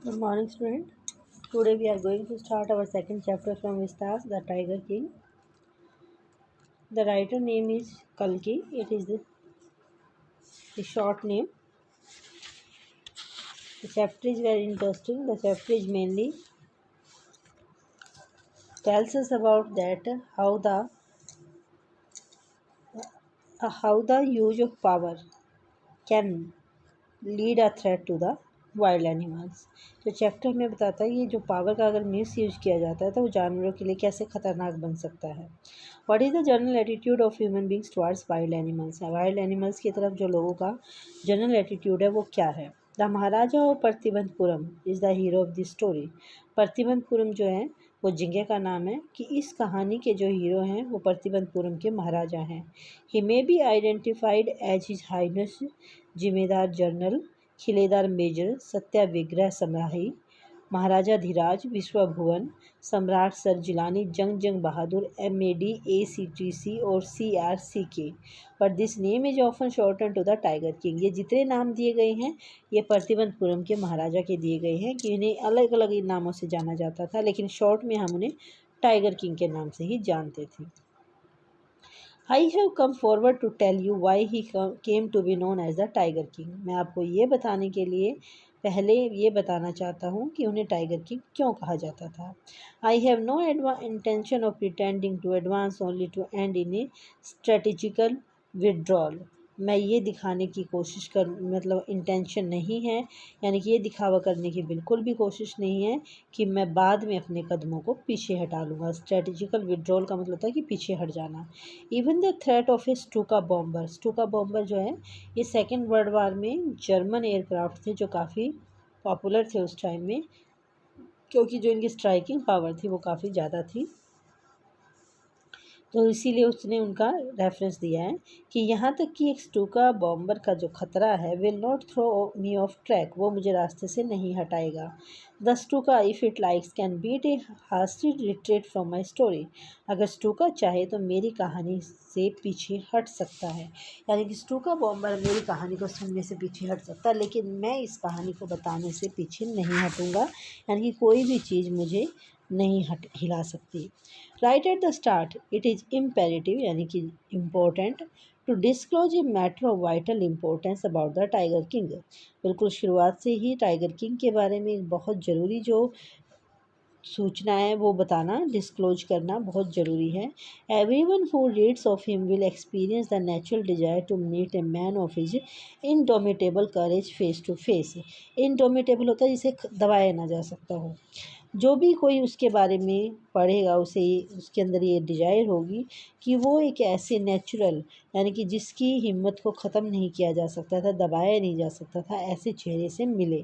Good morning, student. Today we are going to start our second chapter from Vistas, The Tiger King. The writer name is Kalki. It is the short name. The chapter is very interesting. The chapter is mainly tells us about that how the use of power can lead a threat to the wild animals. तो chapter में बताता है ये जो power का अगर miss use किया जाता है तो वो जानवरों के लिए कैसे खतरनाक बन सकता है। What is the general attitude of human beings towards wild animals. Wild animals की तरफ जो लोगों का जनरल एटीट्यूड है वो क्या है। The Maharaja of Pratibandapuram is the hero of the story. Pratibandapuram जो है वो जिंगे का नाम है कि इस कहानी के जो हीरो हैं वो प्रतिबंधपुरम के महाराजा हैं। He may be identified as his highness Jimmedar general Khiledar major Satyagraha Samahi Maharaja Dhiraj Vishwabhuvan Samrat sir Jilani Jung Bahadur MAD ACTC और CRCK। पर this name is often shorten to the tiger King. ये जितने नाम दिए गए हैं ये प्रतिबंधपुरम के महाराजा के दिए गए हैं कि इन्हें अलग अलग इन नामों से जाना जाता था, लेकिन शॉर्ट में हम उन्हें टाइगर किंग के नाम से ही जानते थे। I have come forward to tell you why he came to be known as the tiger king. मैं आपको ये बताने के लिए पहले ये बताना चाहता हूँ कि उन्हें टाइगर किंग क्यों कहा जाता था। I have no intention of pretending to advance only to end in a strategical withdrawal. मैं ये दिखाने की कोशिश कर इंटेंशन नहीं है, यानी कि ये दिखावा करने की बिल्कुल भी कोशिश नहीं है कि मैं बाद में अपने कदमों को पीछे हटा लूँगा। स्ट्रेटेजिकल विड्रॉल का मतलब होता है कि पीछे हट जाना। Even the threat of a Stuka bomber जो है ये सेकेंड वर्ल्ड वार में जर्मन एयरक्राफ्ट थे जो काफ़ी पॉपुलर थे उस टाइम में, क्योंकि जो इनकी स्ट्राइकिंग पावर थी वो काफ़ी ज़्यादा थी, तो इसीलिए उसने उनका रेफरेंस दिया है कि यहाँ तक कि एक स्टूका बॉम्बर का जो खतरा है will not throw me off track, वो मुझे रास्ते से नहीं हटाएगा। The Stuka if it likes can beat a hasty retreat from my story. अगर स्टूका चाहे तो मेरी कहानी से पीछे हट सकता है, यानी कि स्टूका बॉम्बर मेरी कहानी को सुनने से पीछे हट सकता है, लेकिन मैं इस कहानी को बताने से पीछे नहीं हटूँगा, यानी कि कोई भी चीज़ मुझे नहीं हिला सकती। Right at the start it is imperative, यानी कि important to disclose a matter of vital importance about the tiger king. बिल्कुल शुरुआत से ही टाइगर किंग के बारे में एक बहुत ज़रूरी जो सूचना है वो बताना, डिस्क्लोज करना बहुत ज़रूरी है। Everyone who reads of him will experience the natural desire to meet a man of his indomitable courage face to face. Indomitable होता है जिसे दबाया ना जा सकता हो। जो भी कोई उसके बारे में पढ़ेगा उसे उसके अंदर ये डिजायर होगी कि वो एक ऐसे नेचुरल, यानी कि जिसकी हिम्मत को ख़त्म नहीं किया जा सकता था, दबाया नहीं जा सकता था, ऐसे चेहरे से मिले।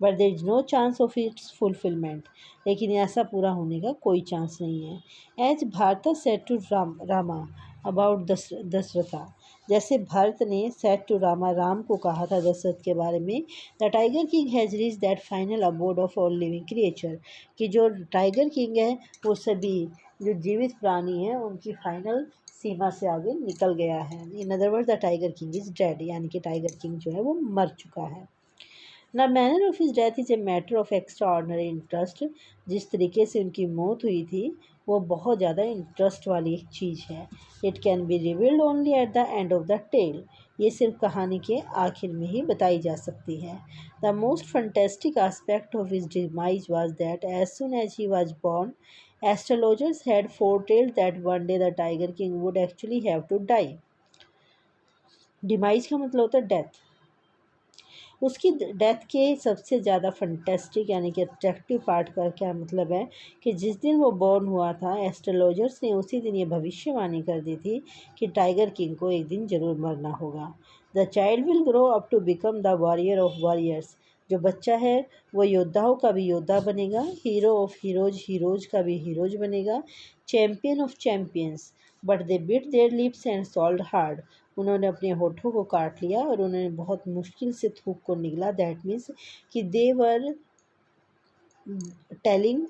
But there is no chance of its fulfilment, लेकिन ऐसा पूरा होने का कोई चांस नहीं है। As Bharat said to Rama about Dasharatha, जैसे भारत ने सेड टू राम को कहा था दशरथ के बारे में। The tiger king has reach that final abode of all living creature, कि जो टाइगर किंग है वो सभी जो जीवित प्राणी हैं उनकी फाइनल सीमा से आगे निकल गया है। In other word the tiger king is dead, यानी कि टाइगर किंग जो है वो मर चुका है। The manner of his death is a matter of extra ordinary interest. जिस तरीके से उनकी मौत हुई थी वो बहुत ज़्यादा इंटरेस्ट वाली एक चीज़ है। It can be revealed only at the end of the tale, ये सिर्फ कहानी के आखिर में ही बताई जा सकती है। The most fantastic aspect of his demise was that as soon as he was born astrologers had foretold that one day the tiger King would actually have to die. Demise का मतलब होता है डेथ। उसकी death के सबसे ज़्यादा fantastic यानी कि अट्रैक्टिव पार्ट का क्या मतलब है कि जिस दिन वो बॉर्न हुआ था एस्ट्रोलॉजर्स ने उसी दिन ये भविष्यवाणी कर दी थी कि टाइगर किंग को एक दिन ज़रूर मरना होगा। The child will grow up to become the warrior of warriors, जो बच्चा है वो योद्धाओं का भी योद्धा बनेगा, हीरो ऑफ हीरोज का भी हीरोज बनेगा, champion of champions. But they bit their lips and sold hard, उन्होंने अपने होठों को काट लिया और उन्होंने बहुत मुश्किल से थूक को निकला। दैट मीन्स कि they were telling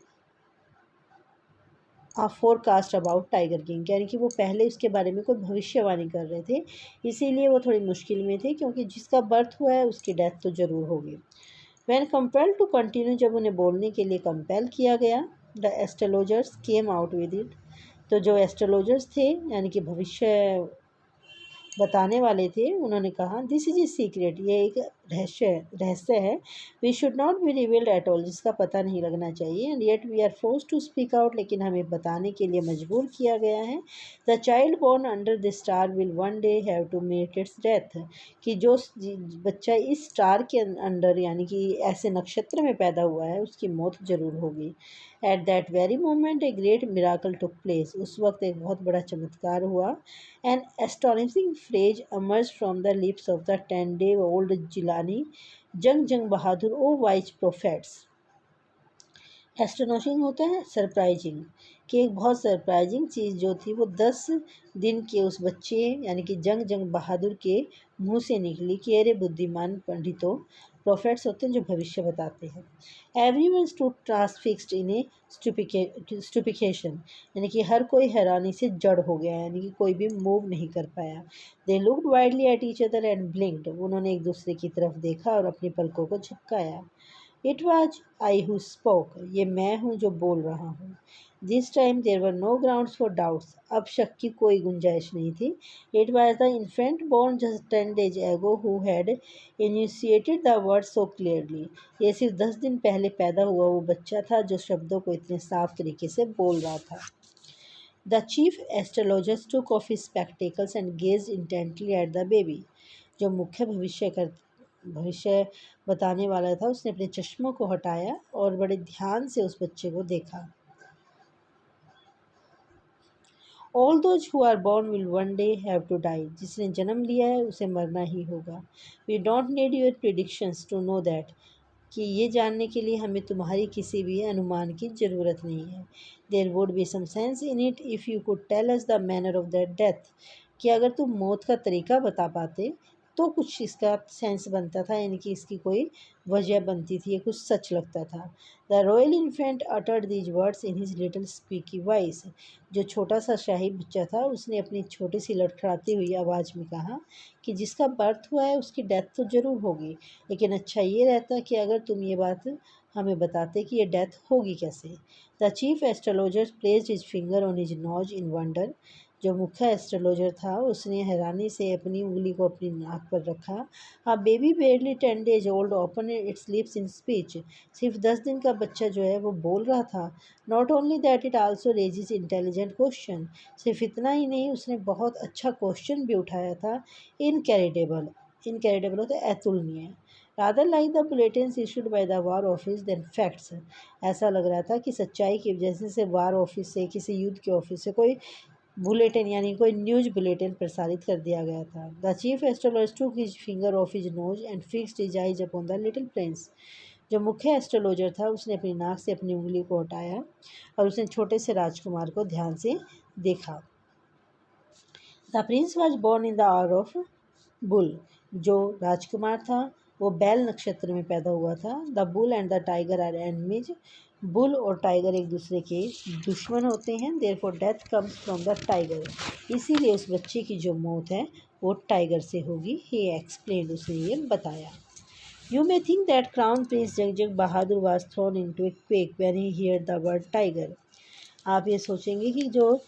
a forecast about Tiger King, यानी कि वो पहले उसके बारे में कोई भविष्यवाणी कर रहे थे, इसीलिए वो थोड़ी मुश्किल में थे, क्योंकि जिसका बर्थ हुआ है उसकी डेथ तो ज़रूर होगी। When compelled to continue, जब उन्हें बोलने के लिए कंपेल किया गया, the astrologers came out with it. तो जो एस्ट्रोलॉजर्स थे यानी कि भविष्य बताने वाले थे, उन्होंने कहा दिस इज ए सीक्रेट, ये एक रहस्य है, we should not be revealed at all, जिसका पता नहीं लगना चाहिए, and yet we are force to speak out, लेकिन हमें बताने के लिए मजबूर किया गया है। The child born under the star will one day have to meet its death, कि जो बच्चा इस स्टार के अंडर यानी कि ऐसे नक्षत्र में पैदा हुआ है, उसकी मौत जरूर होगी। At that very moment a great miracle took place, उस वक्त एक बहुत बड़ा चमत्कार हुआ। An astonishing phrase emerged from the lips of the 10-day-old Jilani, जंग जंग बहादुर, ओ वाइज प्रोफेट्स। एस्टोनिशिंग होता है सरप्राइजिंग, कि एक बहुत सरप्राइजिंग चीज़ जो थी वो 10 दिन के उस बच्चे यानी कि जंग जंग बहादुर के मुंह से निकली कि अरे बुद्धिमान पंडितों, प्रोफेट्स होते हैं जो भविष्य बताते हैं। एवरीवन स्टूड ट्रांसफिक्स्ड इन ए स्टुपिकेशन, यानी कि हर कोई हैरानी से जड़ हो गया, यानी कि कोई भी मूव नहीं कर पाया। They looked widely at each other and ब्लिंक्ड, उन्होंने एक दूसरे की तरफ देखा और अपनी पलकों को झपकाया। It was I who spoke, ये मैं हूँ जो बोल रहा हूँ। This time there were no grounds for doubts, अब शक की कोई गुंजाइश नहीं थी। It was the infant born just 10 days ago who had initiated the word so clearly, ये सिर्फ 10 दिन पहले पैदा हुआ वो बच्चा था जो शब्दों को इतने साफ तरीके से बोल रहा था। The chief astrologer took off his spectacles and gazed intently at the baby, जो मुख्य भविष्य बताने वाला था उसने अपने चश्मों को हटाया और बड़े ध्यान से उस बच्चे को देखा। All those who are born will one day have to die, जिसने जन्म लिया है उसे मरना ही होगा। We don't need your predictions to know that, कि ये जानने के लिए हमें तुम्हारी किसी भी अनुमान की ज़रूरत नहीं है। There would be some sense in it if you could tell us the manner of that death, कि अगर तुम मौत का तरीका बता पाते तो कुछ इसका सेंस बनता था, यानी कि इसकी कोई वजह बनती थी, ये कुछ सच लगता था। The royal infant uttered these words in his little speaky voice, जो छोटा सा शाही बच्चा था उसने अपनी छोटी सी लड़खड़ाती हुई आवाज़ में कहा कि जिसका बर्थ हुआ है उसकी डेथ तो ज़रूर होगी, लेकिन अच्छा ये रहता कि अगर तुम ये बात हमें बताते कि ये डेथ होगी कैसे। The chief astrologer placed his finger on his nose in wonder, जो मुख्य एस्ट्रोलॉजर था उसने हैरानी से अपनी उंगली को अपनी नाक पर रखा। हाँ, baby barely 10 days old open it's lips in speech, सिर्फ 10 दिन का बच्चा जो है वो बोल रहा था। Not only that it also raises intelligent question, सिर्फ इतना ही नहीं उसने बहुत अच्छा क्वेश्चन भी उठाया था। इनकैरेडिबल, इनकैरेडिबल होता है अतुलनीय। Rather like the bulletins issued by the war office than facts, ऐसा लग रहा था कि सच्चाई की वजह से वार ऑफिस से, किसी युद्ध के ऑफिस से कोई बुलेटिन यानी कोई न्यूज बुलेटिन प्रसारित कर दिया गया था। The chief astrologer took his finger of his nose and fixed his eyes upon the little Prince, जो मुख्य एस्ट्रोलॉजर था उसने अपनी नाक से अपनी उंगली को हटाया और उसने छोटे से राजकुमार को ध्यान से देखा। The prince was born in the hour of bull, जो राजकुमार था वो बैल नक्षत्र में पैदा हुआ था। The bull and the tiger are enemies, bull और टाइगर एक दूसरे के दुश्मन होते हैं। Therefore death comes from the tiger, इसीलिए उस बच्चे की जो मौत है वो टाइगर से होगी। ही एक्सप्लेन्ड, उसने ये बताया। You may think that crown prince Jangjang Bahadur was thrown into a quake when he hear the word tiger, आप ये सोचेंगे कि जो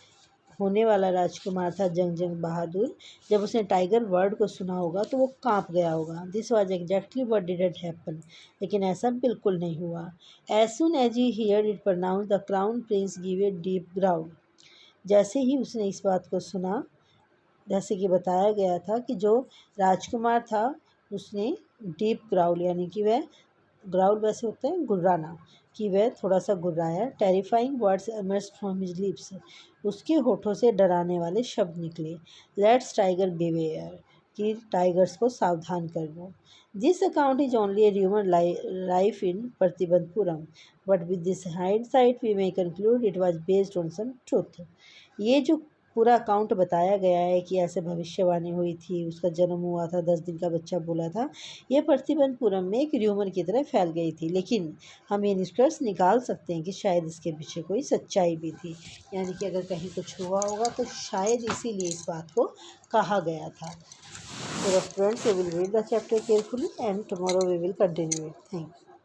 होने वाला राजकुमार था जंग जंग बहादुर, जब उसने टाइगर वर्ड को सुना होगा तो वो कांप गया होगा। This was exactly what didn't happen, लेकिन ऐसा बिल्कुल नहीं हुआ। As soon as he hear it pronounce the crown prince give a deep growl, जैसे ही उसने इस बात को सुना, जैसे कि बताया गया था कि जो राजकुमार था उसने डीप ग्राउल, यानी कि वह ग्राउल वैसे होता है गुर्राना, कि वह थोड़ा सा गुर्राया। Terrifying words emerged from his lips, उसके होठों से डराने वाले शब्द निकले। लेट्स टाइगर बिवेयर, कि टाइगर्स को सावधान कर लो। This account is only a rumour life in Pratibandhapuram, but with this hindsight we may conclude it was based on some truth. ये जो पूरा अकाउंट बताया गया है कि ऐसे भविष्यवाणी हुई थी, उसका जन्म हुआ था, 10 दिन का बच्चा बोला था, ये प्रतिबंधपुरम में एक र्यूमर की तरह फैल गई थी, लेकिन हम ये निष्कर्ष निकाल सकते हैं कि शायद इसके पीछे कोई सच्चाई भी थी, यानी कि अगर कहीं कुछ हुआ होगा तो शायद इसीलिए इस बात को कहा गया था। So the students, we will read the chapter carefully and tomorrow we will continue it. Thank you.